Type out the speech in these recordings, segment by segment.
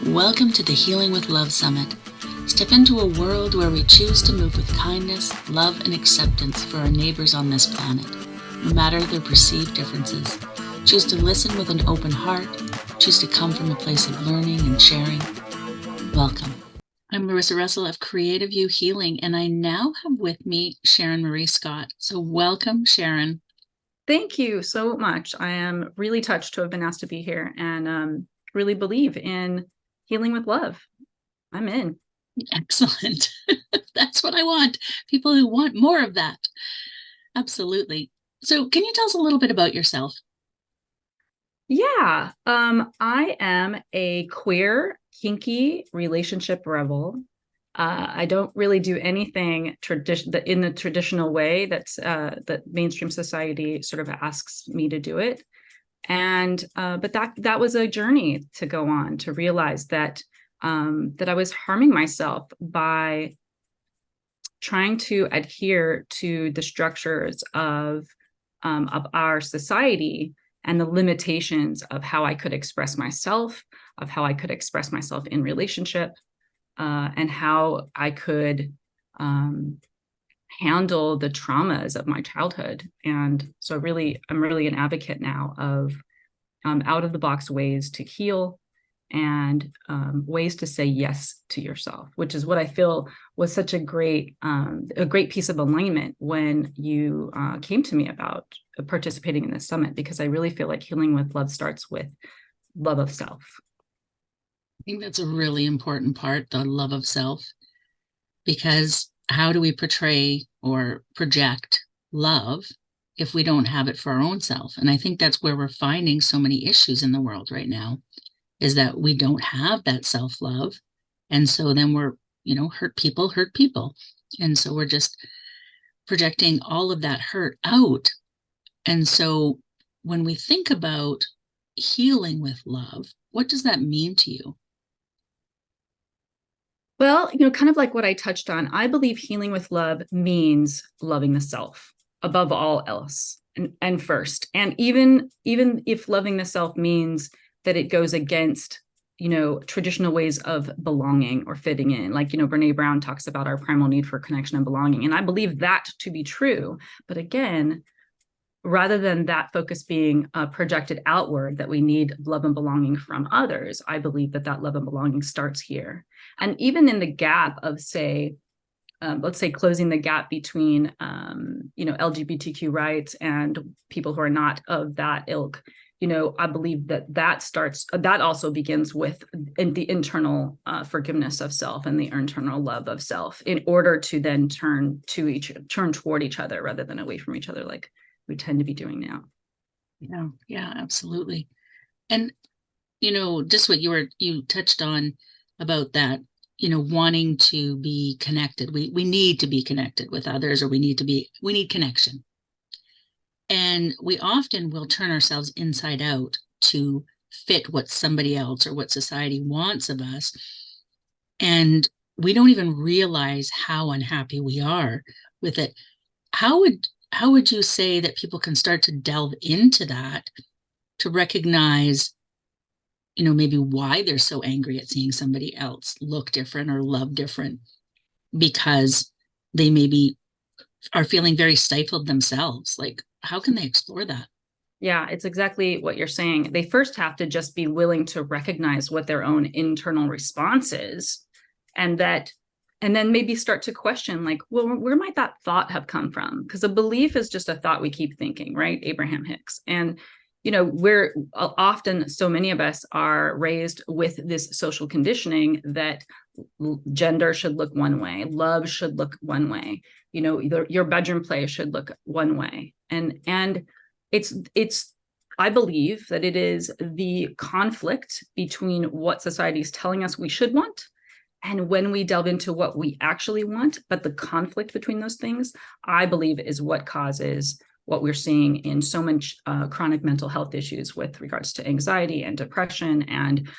Welcome to the Healing with Love Summit. Step into a world where we choose to move with kindness, love, and acceptance for our neighbors on this planet, no matter their perceived differences. Choose to listen with an open heart. Choose to come from a place of learning and sharing. Welcome. I'm Larissa Russell of Creative You Healing, and I now have with me Sharon Marie Scott. So welcome, Sharon. Thank you so much. I am really touched to have been asked to be here and really believe in healing with love. I'm in. Excellent. That's what I want. People who want more of that. Absolutely. So can you tell us a little bit about yourself? Yeah. I am a queer, kinky relationship rebel. I don't really do anything in the traditional way that mainstream society sort of asks me to do it. And but that was a journey to go on to realize that I was harming myself by trying to adhere to the structures of our society and the limitations of how I could express myself, of how I could express myself in relationship, and how I could handle the traumas of my childhood. And so I'm really an advocate now of out of the box ways to heal and ways to say yes to yourself, which is what I feel was such a great piece of alignment when you came to me about participating in this summit, because I really feel like healing with love starts with love of self. I think that's a really important part, the love of self, because how do we portray or project love if we don't have it for our own self? And I think that's where we're finding so many issues in the world right now, is that we don't have that self-love. And so then we're, hurt people. And so we're just projecting all of that hurt out. And so when we think about healing with love, what does that mean to you? Well, kind of like what I touched on, I believe healing with love means loving the self above all else and first. And even if loving the self means that it goes against, traditional ways of belonging or fitting in, like, Brene Brown talks about our primal need for connection and belonging. And I believe that to be true. But again, rather than that focus being projected outward, that we need love and belonging from others, I believe that love and belonging starts here. And even in the gap of, say, let's say closing the gap between, LGBTQ rights and people who are not of that ilk, I believe that also begins with the internal forgiveness of self and the internal love of self, in order to then turn toward each other rather than away from each other, like we tend to be doing now. Yeah, absolutely. And, just what you touched on about that, wanting to be connected. We need to be connected with others, or we need connection. And we often will turn ourselves inside out to fit what somebody else or what society wants of us. And we don't even realize how unhappy we are with it. How would you say that people can start to delve into that, to recognize, maybe why they're so angry at seeing somebody else look different or love different, because they maybe are feeling very stifled themselves? Like, how can they explore that? Yeah, it's exactly what you're saying. They first have to just be willing to recognize what their own internal response is, and then maybe start to question, like, well, where might that thought have come from? Because a belief is just a thought we keep thinking, right? Abraham Hicks. And we're often, so many of us are raised with this social conditioning that gender should look one way, love should look one way, your bedroom play should look one way. And it's I believe that it is the conflict between what society is telling us we should want and when we delve into what we actually want. But the conflict between those things, I believe, is what causes what we're seeing in so much chronic mental health issues with regards to anxiety and depression and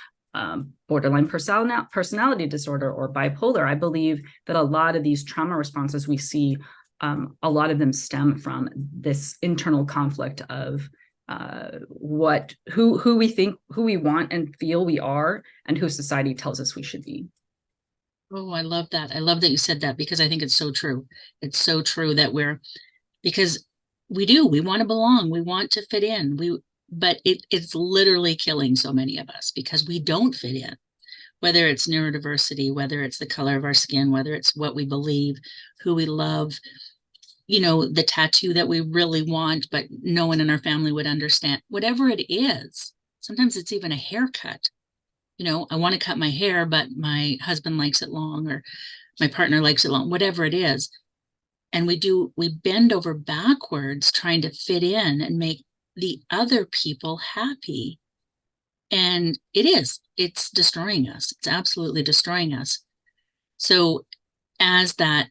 borderline personality disorder or bipolar. I believe that a lot of these trauma responses we see, a lot of them stem from this internal conflict of who we think, who we want and feel we are, and who society tells us we should be. Oh, I love that. I love that you said that, because I think it's so true. It's so true that because we want to belong, we want to fit in. But it's literally killing so many of us because we don't fit in, whether it's neurodiversity, whether it's the color of our skin, whether it's what we believe, who we love, the tattoo that we really want, but no one in our family would understand, whatever it is. Sometimes it's even a haircut. I want to cut my hair, but my husband likes it long, or my partner likes it long, whatever it is. And we bend over backwards trying to fit in and make the other people happy. And it's destroying us. It's absolutely destroying us. So as that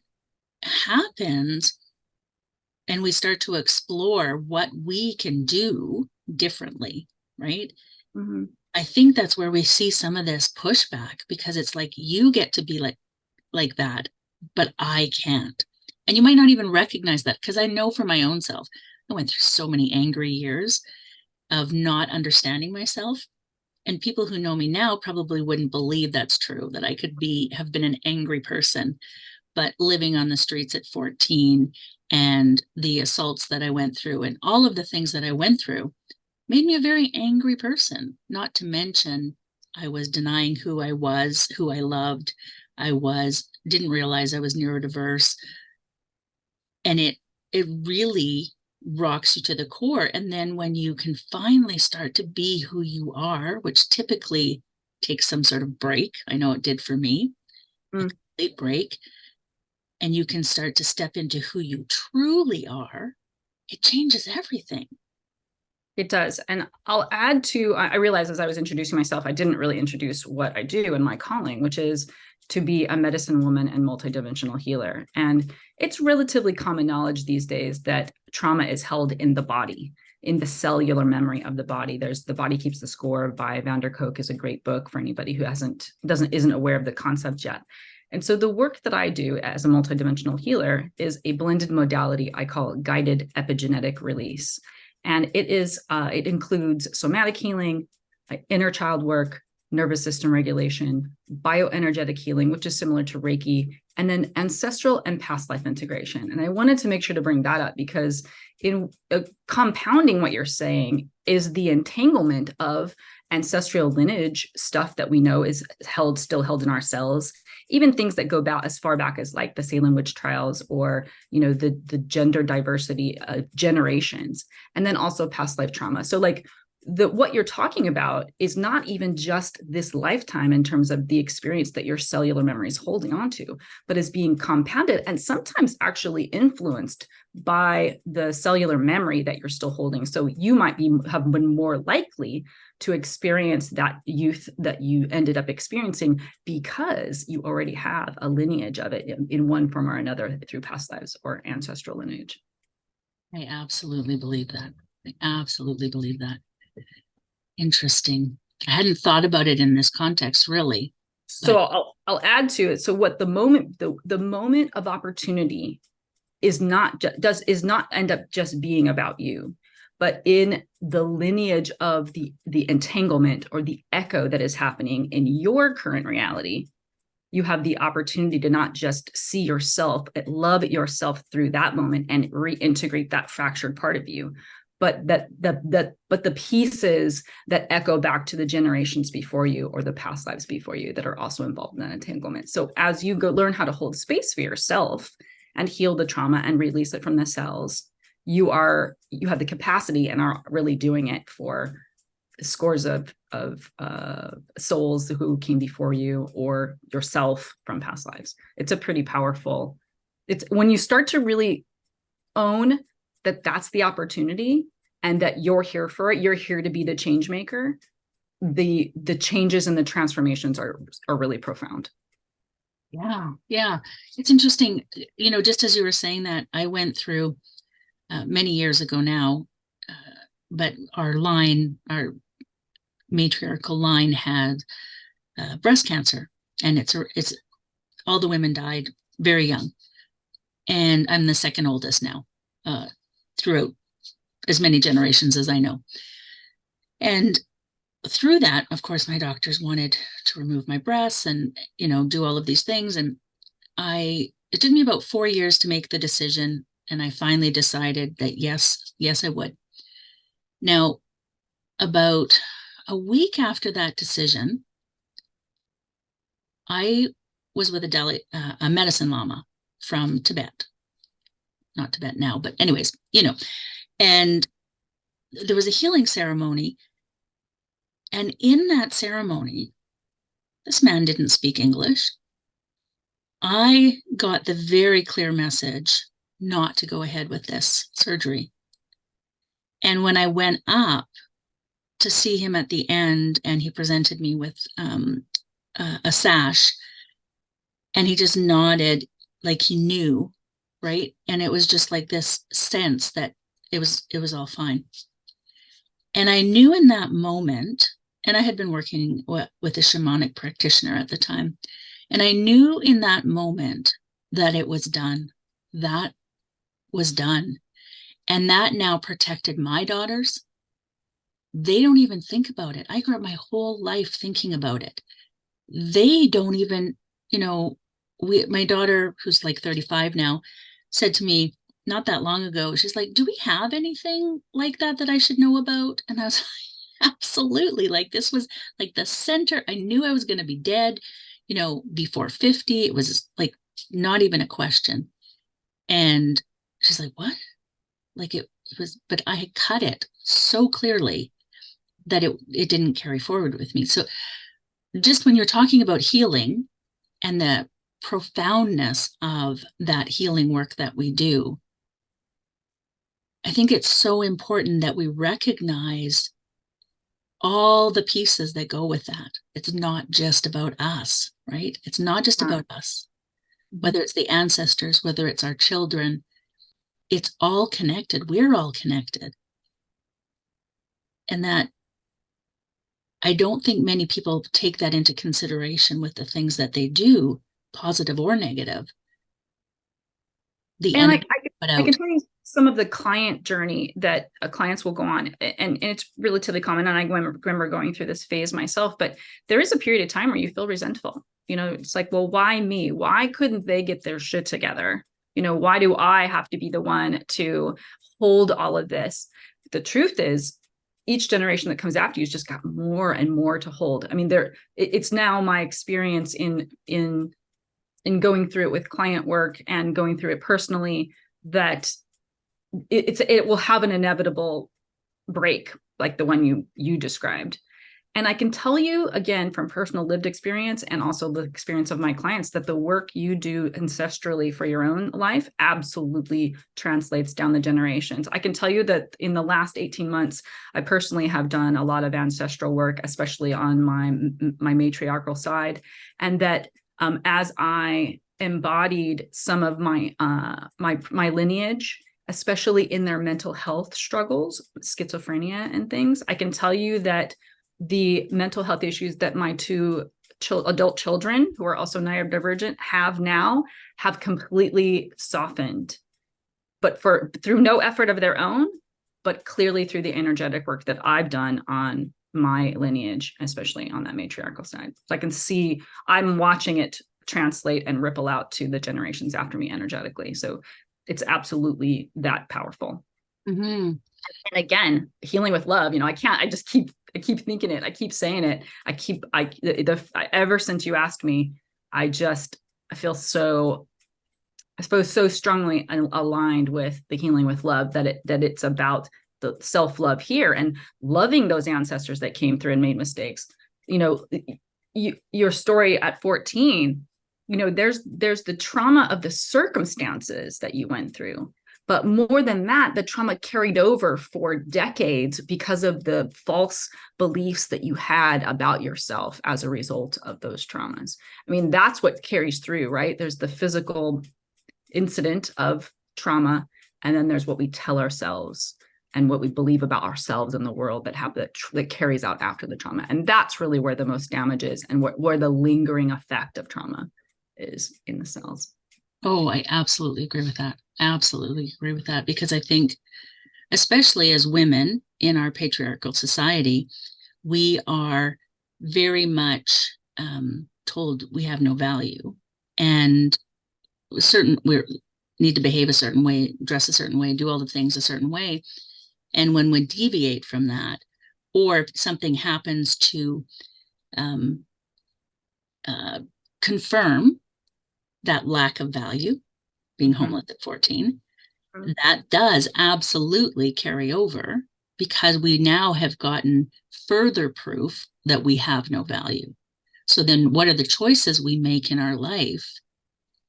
happens, and we start to explore what we can do differently, right? Mm-hmm. I think that's where we see some of this pushback, because it's like, you get to be like that, but I can't. And you might not even recognize that, because I know for my own self, I went through so many angry years of not understanding myself. And people who know me now probably wouldn't believe that's true, that I could have been an angry person. But living on the streets at 14, and the assaults that I went through and all of the things that I went through made me a very angry person. Not to mention, I was denying who I was, who I loved. Didn't realize I was neurodiverse. And it really rocks you to the core. And then when you can finally start to be who you are, which typically takes some sort of break, I know it did for me, a complete break, and you can start to step into who you truly are, it changes everything. It does. And I'll add to, I realized as I was introducing myself, I didn't really introduce what I do and my calling, which is to be a medicine woman and multidimensional healer. And it's relatively common knowledge these days that trauma is held in the body, in the cellular memory of the body. There's The Body Keeps the Score by Van der Kolk is a great book for anybody who isn't aware of the concept yet. And so the work that I do as a multidimensional healer is a blended modality I call guided epigenetic release. And it includes somatic healing, inner child work, nervous system regulation, bioenergetic healing, which is similar to Reiki, and then ancestral and past life integration. And I wanted to make sure to bring that up because in compounding what you're saying is the entanglement of ancestral lineage stuff that we know is still held in our cells, even things that go back as far back as like the Salem witch trials, or the gender diversity generations, and then also past life trauma. So like what you're talking about is not even just this lifetime in terms of the experience that your cellular memory is holding on to, but is being compounded and sometimes actually influenced by the cellular memory that you're still holding. So you might have been more likely to experience that youth that you ended up experiencing because you already have a lineage of it in one form or another through past lives or ancestral lineage. I absolutely believe that. I absolutely believe that. Interesting. I hadn't thought about it in this context, really. So I'll add to it. So what the moment of opportunity is not end up just being about you, but in the lineage of the entanglement or the echo that is happening in your current reality, you have the opportunity to not just see yourself, but love yourself through that moment and reintegrate that fractured part of you. But the pieces that echo back to the generations before you or the past lives before you that are also involved in that entanglement. So as you learn how to hold space for yourself and heal the trauma and release it from the cells, you have the capacity and are really doing it for scores of souls who came before you or yourself from past lives. It's a pretty powerful. It's when you start to really own that that's the opportunity and that you're here for it. You're here to be the change maker. The changes and the transformations are really profound. Yeah. Yeah. It's interesting. Just as you were saying that, I went through many years ago now, but our matriarchal line had breast cancer, and it's all the women died very young. And I'm the second oldest now, throughout as many generations as I know. And through that, of course, my doctors wanted to remove my breasts and, do all of these things. And it took me about 4 years to make the decision. And I finally decided that yes, I would. Now, about a week after that decision, I was with a medicine lama from Tibet. Not Tibet now, but anyways, and there was a healing ceremony. And in that ceremony, this man didn't speak English. I got the very clear message not to go ahead with this surgery. And when I went up to see him at the end, and he presented me with a sash, and he just nodded like he knew, right? And it was just like this sense that it was all fine. And I knew in that moment, and I had been working with a shamanic practitioner at the time, and I knew in that moment that it was done. That was done. And that now protected my daughters. They don't even think about it. I grew up my whole life thinking about it. They don't even, my daughter, who's like 35 now, said to me not that long ago, she's like, do we have anything like that I should know about? And I was like, absolutely. Like, this was like the center. I knew I was going to be dead, before 50. It was like not even a question. And she's like, what? Like it was, but I had cut it so clearly that it didn't carry forward with me. So just when you're talking about healing and the profoundness of that healing work that we do, I think it's so important that we recognize all the pieces that go with that. It's not just about us, right? It's not just about us, whether it's the ancestors, whether it's our children, it's all connected. We're all connected. And that I don't think many people take that into consideration with the things that they do, positive or negative. And like I can tell you some of the client journey that clients will go on, and it's relatively common. And I remember going through this phase myself, but there is a period of time where you feel resentful. It's like, well, why me? Why couldn't they get their shit together? Why do I have to be the one to hold all of this? The truth is, each generation that comes after you has just got more and more to hold. I mean, it's now my experience in going through it with client work and going through it personally, that it will have an inevitable break, like the one you described. And I can tell you again from personal lived experience and also the experience of my clients that the work you do ancestrally for your own life absolutely translates down the generations. I can tell you that in the last 18 months, I personally have done a lot of ancestral work, especially on my matriarchal side, and that as I embodied some of my lineage, especially in their mental health struggles, schizophrenia and things, I can tell you that the mental health issues that my two adult children, who are also neurodivergent, have completely softened, but through no effort of their own, but clearly through the energetic work that I've done on my lineage, especially on that matriarchal side. So I can see, I'm watching it translate and ripple out to the generations after me energetically. So it's absolutely that powerful. Mm-hmm. And again, healing with love, I keep thinking it. I keep saying it. Ever since you asked me, I feel so, I suppose, so strongly aligned with the healing with love that it's about the self-love here and loving those ancestors that came through and made mistakes. Your story at 14, there's the trauma of the circumstances that you went through. But more than that, the trauma carried over for decades because of the false beliefs that you had about yourself as a result of those traumas. I mean, that's what carries through, right? There's the physical incident of trauma, and then there's what we tell ourselves and what we believe about ourselves and the world that carries out after the trauma. And that's really where the most damage is, and where the lingering effect of trauma is in the cells. Oh, I absolutely agree with that. Absolutely agree with that, because I think especially as women in our patriarchal society, we are very much told we have no value, and we need to behave a certain way, dress a certain way, do all the things a certain way. And when we deviate from that, or if something happens to um, confirm that lack of value, being homeless at 14, that does absolutely carry over, because we now have gotten further proof that we have no value. So then what are the choices we make in our life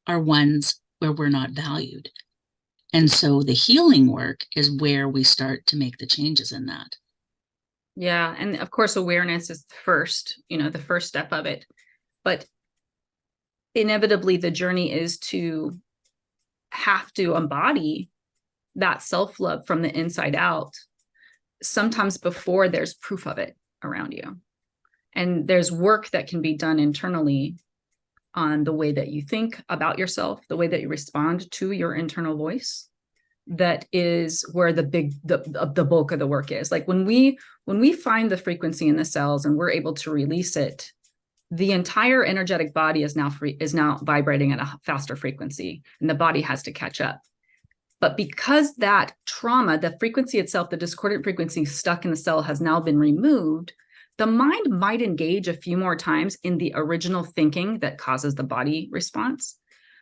are ones where we're not valued. And so the healing work is where we start to make the changes in that. Yeah. And of course, awareness is the first step of it. But inevitably, the journey is to have to embody that self-love from the inside out, sometimes before there's proof of it around you. And there's work that can be done internally on the way that you think about yourself, the way that you respond to your internal voice. That is where the bulk of the work is. Like when we find the frequency in the cells and we're able to release it, the entire energetic body is now vibrating at a faster frequency, and the body has to catch up. But because that trauma, the frequency itself, the discordant frequency stuck in the cell, has now been removed, the mind might engage a few more times in the original thinking that causes the body response.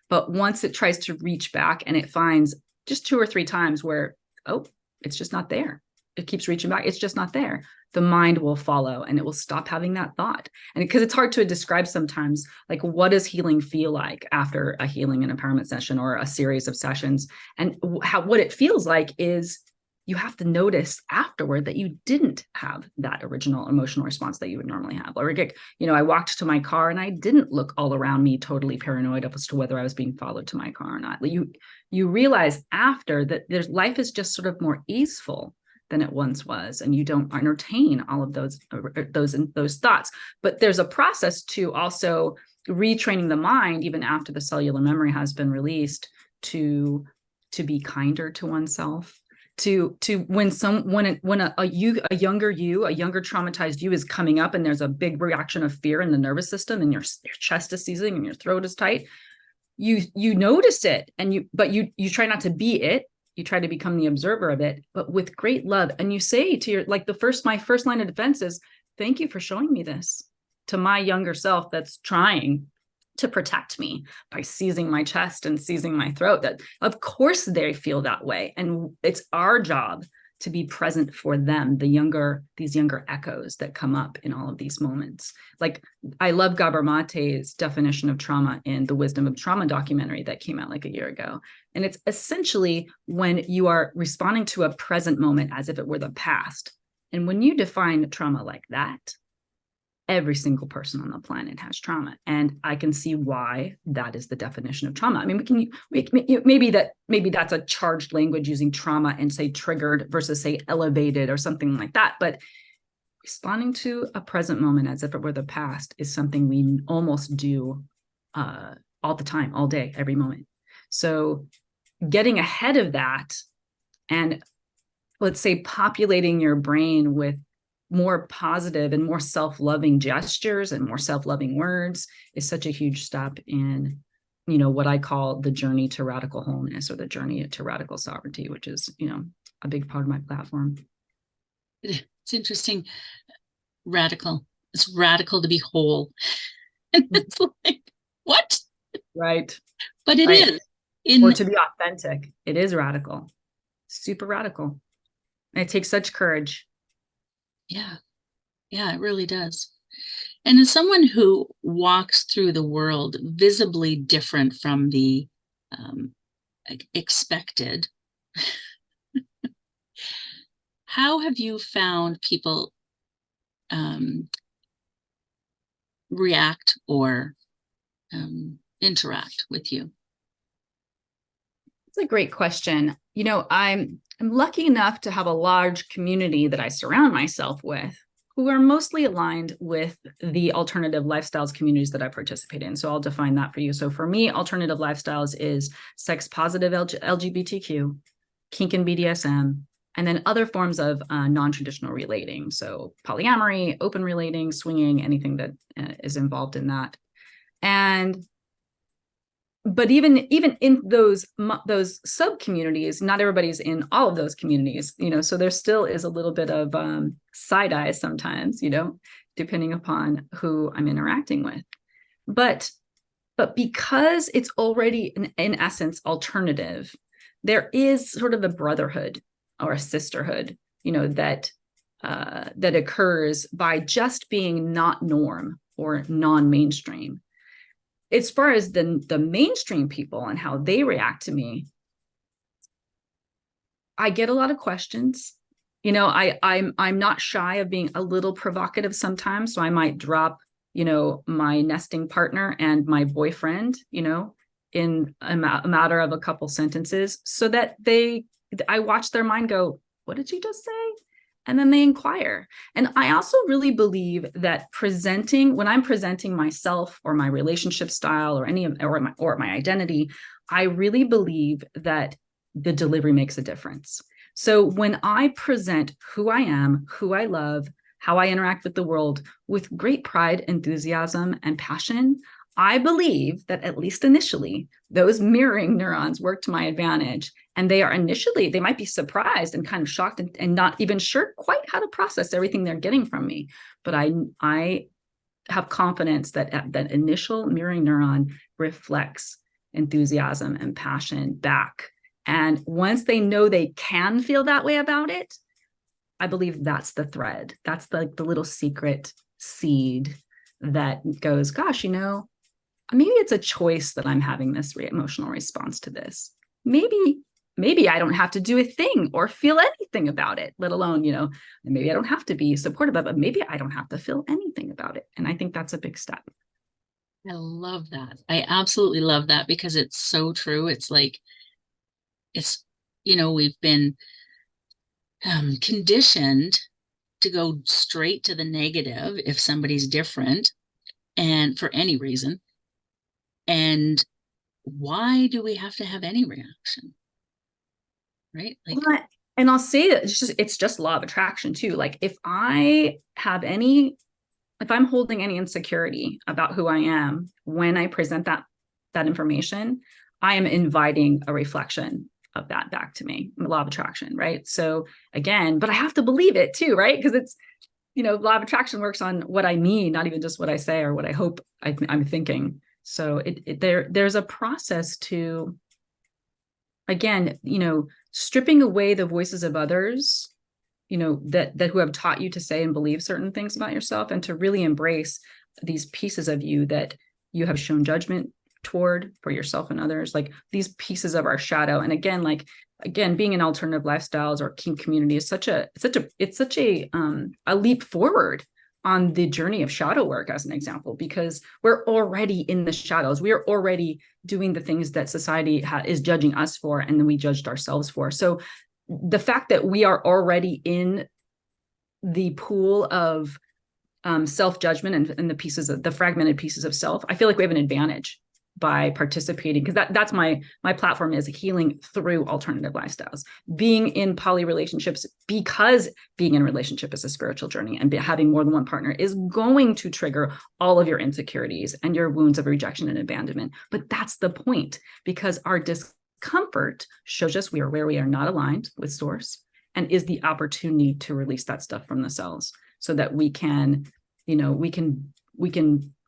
But once it tries to reach back and it finds just 2 or 3 times where, oh, it's just not there, it keeps reaching back, it's just not there, the mind will follow and it will stop having that thought. And because it's hard to describe sometimes, like, what does healing feel like after a healing and empowerment session or a series of sessions? And what it feels like is you have to notice afterward that you didn't have that original emotional response that you would normally have. Or, I walked to my car and I didn't look all around me totally paranoid as to whether I was being followed to my car or not. You realize after that life is just sort of more easeful than it once was, and you don't entertain all of those thoughts. But there's a process to also retraining the mind, even after the cellular memory has been released, to be kinder to oneself. To when a younger traumatized you is coming up and there's a big reaction of fear in the nervous system and your chest is seizing and your throat is tight, you notice it, and you try not to be it. You try to become the observer of it, but with great love. And you say to my first line of defense is, thank you for showing me this, to my younger self that's trying to protect me by seizing my chest and seizing my throat. That of course they feel that way. And it's our job to be present for them, these younger echoes that come up in all of these moments. Like, I love Gabor Mate's definition of trauma in the Wisdom of Trauma documentary that came out like a year ago. And it's essentially when you are responding to a present moment as if it were the past. And when you define trauma like that, every single person on the planet has trauma. And I can see why that is the definition of trauma. I mean, maybe that's a charged language using trauma and say triggered versus say elevated or something like that. But responding to a present moment as if it were the past is something we almost do all the time, all day, every moment. So getting ahead of that and, let's say, populating your brain with more positive and more self-loving gestures and more self-loving words is such a huge step in, what I call the journey to radical wholeness, or the journey to radical sovereignty, which is, a big part of my platform. It's interesting. Radical. It's radical to be whole. And it's like, what? Right. But it right. is. Or to be authentic. It is radical. Super radical. And it takes such courage. Yeah, it really does. And as someone who walks through the world visibly different from the expected, how have you found people react or interact with you? It's a great question. I'm lucky enough to have a large community that I surround myself with, who are mostly aligned with the alternative lifestyles communities that I participate in. So I'll define that for you. So for me, alternative lifestyles is sex positive LGBTQ, kink and BDSM, And then other forms of non-traditional relating. So polyamory, open relating, swinging, anything that is involved in that. But even in those sub communities, not everybody's in all of those communities, so there still is a little bit of side eye sometimes, depending upon who I'm interacting with. But because it's already in essence alternative, there is sort of a brotherhood or a sisterhood, that occurs by just being not norm or non-mainstream. As far as the mainstream people and how they react to me, I get a lot of questions. I'm not shy of being a little provocative sometimes. So I might drop, my nesting partner and my boyfriend, in a matter of a couple sentences, so that I watch their mind go, what did you just say? And then they inquire. And I also really believe that when I'm presenting myself or my relationship style or my identity, I really believe that the delivery makes a difference. So when I present who I am, who I love, how I interact with the world with great pride, enthusiasm, and passion, I believe that at least initially, those mirroring neurons work to my advantage. And they might be surprised and kind of shocked and not even sure quite how to process everything they're getting from me. But I have confidence that that initial mirroring neuron reflects enthusiasm and passion back. And once they know they can feel that way about it, I believe that's the thread. That's the little secret seed that goes, gosh, maybe it's a choice that I'm having this emotional response to this. Maybe I don't have to do a thing or feel anything about it, let alone, maybe I don't have to be supportive of it, but maybe I don't have to feel anything about it. And I think that's a big step. I love that. I absolutely love that, because it's so true. It's like, we've been conditioned to go straight to the negative if somebody's different, and for any reason. And why do we have to have any reaction? Right? And I'll say that it's just law of attraction too. Like if I'm holding any insecurity about who I am, when I present that information, I am inviting a reflection of that back to me, law of attraction, right? So again, but I have to believe it too, right? Because it's, law of attraction works on what I mean, not even just what I say or what I hope I'm thinking. So there's a process to, again, stripping away the voices of others, that who have taught you to say and believe certain things about yourself, and to really embrace these pieces of you that you have shown judgment toward for yourself and others, like these pieces of our shadow. And again, being in alternative lifestyles or kink community is such a leap forward on the journey of shadow work, as an example, because we're already in the shadows. We are already doing the things that society is judging us for, and then we judged ourselves for. So the fact that we are already in the pool of self-judgment and the fragmented pieces of self, I feel like we have an advantage by participating, because that's my platform is healing through alternative lifestyles, being in poly relationships, because being in a relationship is a spiritual journey, and having more than one partner is going to trigger all of your insecurities and your wounds of rejection and abandonment. But that's the point, because our discomfort shows us where we are not aligned with source, and is the opportunity to release that stuff from the cells, so that we can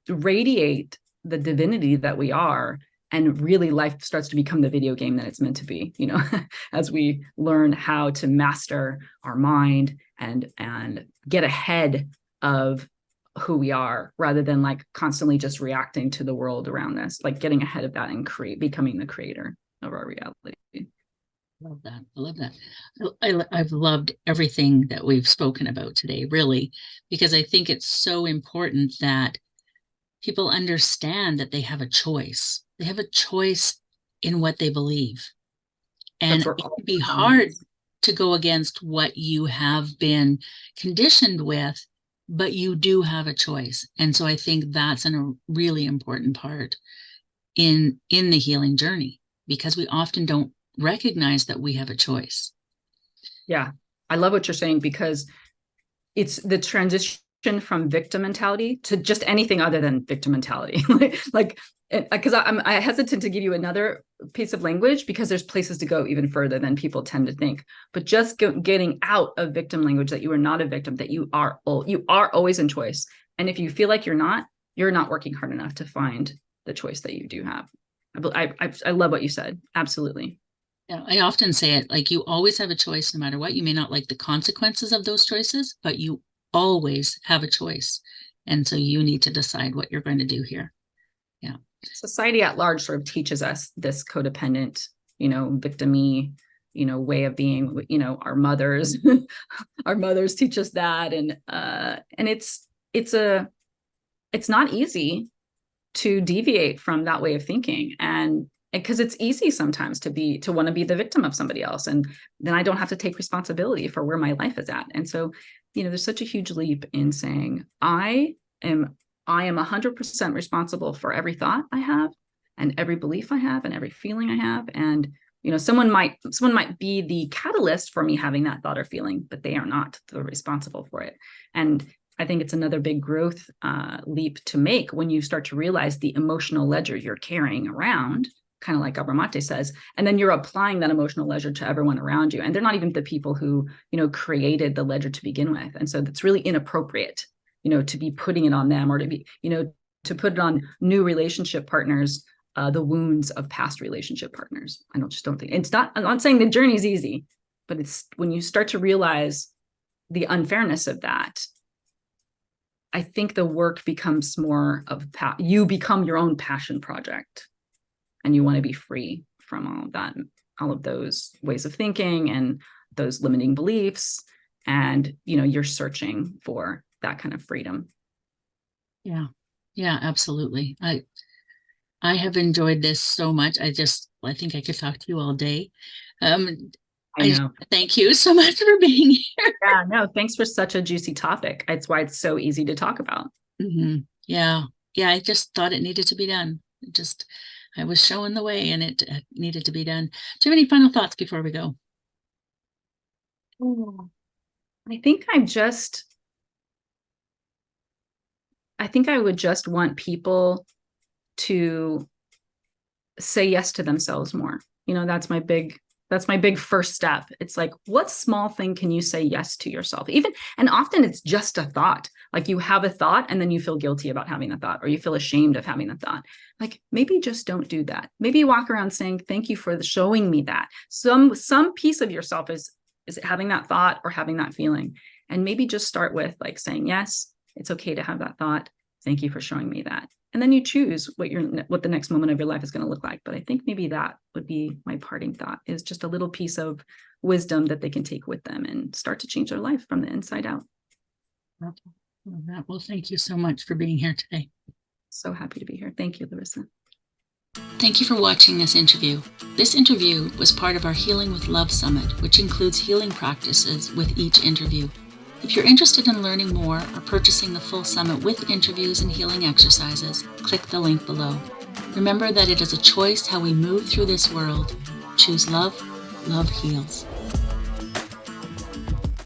radiate the divinity that we are, and really life starts to become the video game that it's meant to be, as we learn how to master our mind and get ahead of who we are, rather than like constantly just reacting to the world around us, like getting ahead of that and becoming the creator of our reality. Love that. I love that. I've loved everything that we've spoken about today, really, because I think it's so important that people understand that they have a choice. They have a choice in what they believe. And it can be hard to go against what you have been conditioned with, but you do have a choice. And so I think that's a really important part in the healing journey, because we often don't recognize that we have a choice. Yeah. I love what you're saying, because it's the transition from victim mentality to just anything other than victim mentality. like, because I hesitant to give you another piece of language, because there's places to go even further than people tend to think. But just getting out of victim language, that you are not a victim, that you are always in choice. And if you feel like you're not working hard enough to find the choice that you do have. I love what you said. Absolutely. Yeah, I often say it like you always have a choice no matter what. You may not like the consequences of those choices, but you always have a choice. And so you need to decide what you're going to do here. Yeah. Society at large sort of teaches us this codependent, victim-y, way of being. Our mothers, our mothers teach us that, and it's not easy to deviate from that way of thinking, and because it's easy sometimes to want to be the victim of somebody else, and then I don't have to take responsibility for where my life is at. And so, there's such a huge leap in saying I am 100% responsible for every thought I have, and every belief I have, and every feeling I have. And someone might be the catalyst for me having that thought or feeling, but they are not responsible for it. And I think it's another big growth leap to make when you start to realize the emotional ledger you're carrying around, kind of like Abramate says, and then you're applying that emotional ledger to everyone around you. And they're not even the people who, created the ledger to begin with. And so that's really inappropriate, to be putting it on them, or to be, to put it on new relationship partners, the wounds of past relationship partners. I don't think it's not, I'm not saying the journey is easy, but it's when you start to realize the unfairness of that, I think the work becomes more of you become your own passion project, and you want to be free from all of that, all of those ways of thinking and those limiting beliefs. And, you're searching for that kind of freedom. Yeah. Yeah, absolutely. I have enjoyed this so much. I think I could talk to you all day. I know. Thank you so much for being here. Yeah, no, thanks for such a juicy topic. It's why it's so easy to talk about. Mm-hmm. Yeah. Yeah. I just thought it needed to be done. I was showing the way, and it needed to be done. Do you have any final thoughts before we go? I think I would just want people to say yes to themselves more. That's my big first step. It's like, what small thing can you say yes to yourself? And often it's just a thought. Like, you have a thought and then you feel guilty about having the thought, or you feel ashamed of having the thought. Like, maybe just don't do that. Maybe walk around saying, thank you for showing me that. Some piece of yourself is having that thought or having that feeling. And maybe just start with like saying, yes, it's okay to have that thought. Thank you for showing me that. And then you choose what the next moment of your life is going to look like. But I think maybe that would be my parting thought, is just a little piece of wisdom that they can take with them and start to change their life from the inside out. Well, thank you so much for being here today. So happy to be here. Thank you, Larissa. Thank you for watching this interview. This interview was part of our Healing with Love Summit, which includes healing practices with each interview. If you're interested in learning more or purchasing the full summit with interviews and healing exercises, click the link below. Remember that it is a choice how we move through this world. Choose love. Love heals.